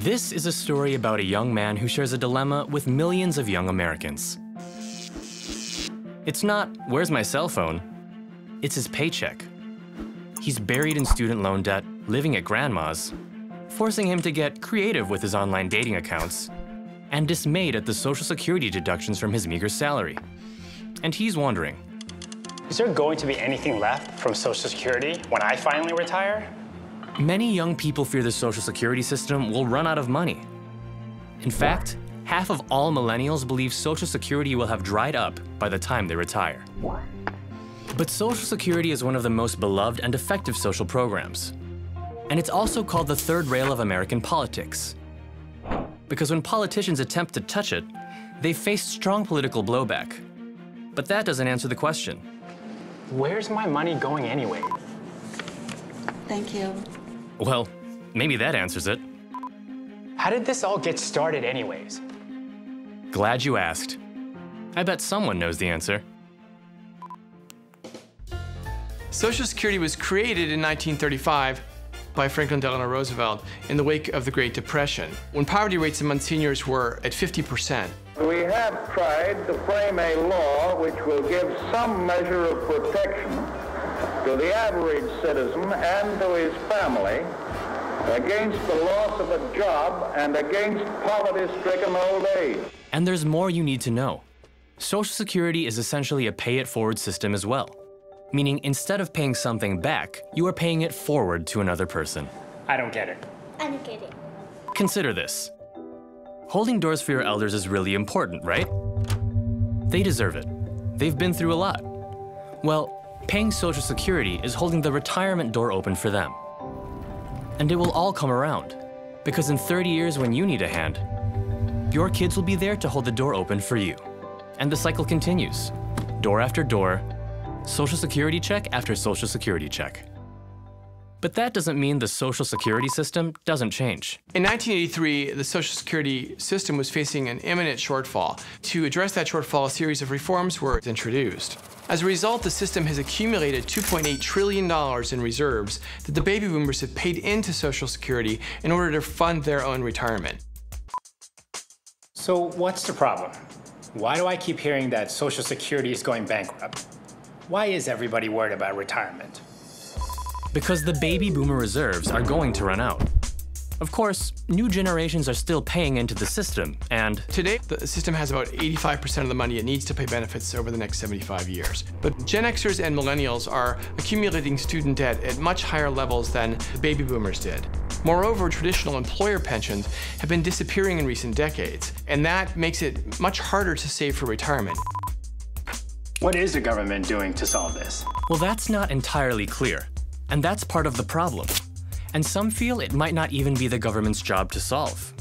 This is a story about a young man who shares a dilemma with millions of young Americans. It's not, where's my cell phone? It's his paycheck. He's buried in student loan debt, living at grandma's, forcing him to get creative with his online dating accounts, and dismayed at the Social Security deductions from his meager salary. And he's wondering, is there going to be anything left from Social Security when I finally retire? Many young people fear the Social Security system will run out of money. In fact, half of all millennials believe Social Security will have dried up by the time they retire. But Social Security is one of the most beloved and effective social programs. And it's also called the third rail of American politics. Because when politicians attempt to touch it, they face strong political blowback. But that doesn't answer the question. Where's my money going anyway? Thank you. Well, maybe that answers it. How did this all get started anyways? Glad you asked. I bet someone knows the answer. Social Security was created in 1935 by Franklin Delano Roosevelt in the wake of the Great Depression, when poverty rates among seniors were at 50%. We have tried to frame a law which will give some measure of protection to the average citizen and to his family against the loss of a job and against poverty-stricken old age. And there's more you need to know. Social Security is essentially a pay-it-forward system as well. Meaning instead of paying something back, you are paying it forward to another person. I don't get it. I don't get it. Consider this. Holding doors for your elders is really important, right? They deserve it. They've been through a lot. Well, paying Social Security is holding the retirement door open for them. And it will all come around. Because in 30 years when you need a hand, your kids will be there to hold the door open for you. And the cycle continues. Door after door, Social Security check after Social Security check. But that doesn't mean the Social Security system doesn't change. In 1983, the Social Security system was facing an imminent shortfall. To address that shortfall, a series of reforms were introduced. As a result, the system has accumulated $2.8 trillion in reserves that the baby boomers have paid into Social Security in order to fund their own retirement. So what's the problem? Why do I keep hearing that Social Security is going bankrupt? Why is everybody worried about retirement? Because the baby boomer reserves are going to run out. Of course, new generations are still paying into the system, and today, the system has about 85% of the money it needs to pay benefits over the next 75 years. But Gen Xers and millennials are accumulating student debt at much higher levels than the baby boomers did. Moreover, traditional employer pensions have been disappearing in recent decades, and that makes it much harder to save for retirement. What is the government doing to solve this? well, that's not entirely clear. And that's part of the problem. And some feel it might not even be the government's job to solve.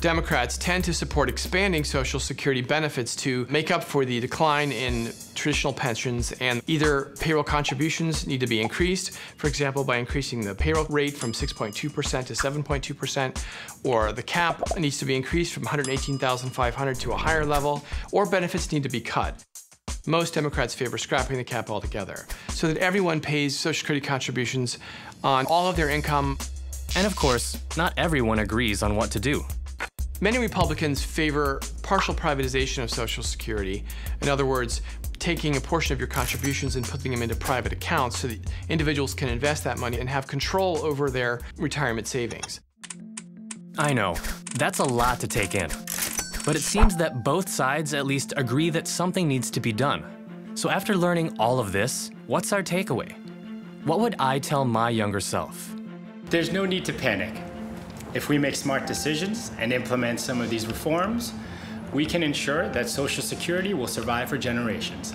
Democrats tend to support expanding Social Security benefits to make up for the decline in traditional pensions, and either payroll contributions need to be increased, for example, by increasing the payroll rate from 6.2% to 7.2%, or the cap needs to be increased from $118,500 to a higher level, or benefits need to be cut. Most Democrats favor scrapping the cap altogether, so that everyone pays Social Security contributions on all of their income. And of course, not everyone agrees on what to do. Many Republicans favor partial privatization of Social Security. In other words, taking a portion of your contributions and putting them into private accounts so that individuals can invest that money and have control over their retirement savings. I know, that's a lot to take in. But it seems that both sides at least agree that something needs to be done. So after learning all of this, what's our takeaway? What would I tell my younger self? There's no need to panic. If we make smart decisions and implement some of these reforms, we can ensure that Social Security will survive for generations.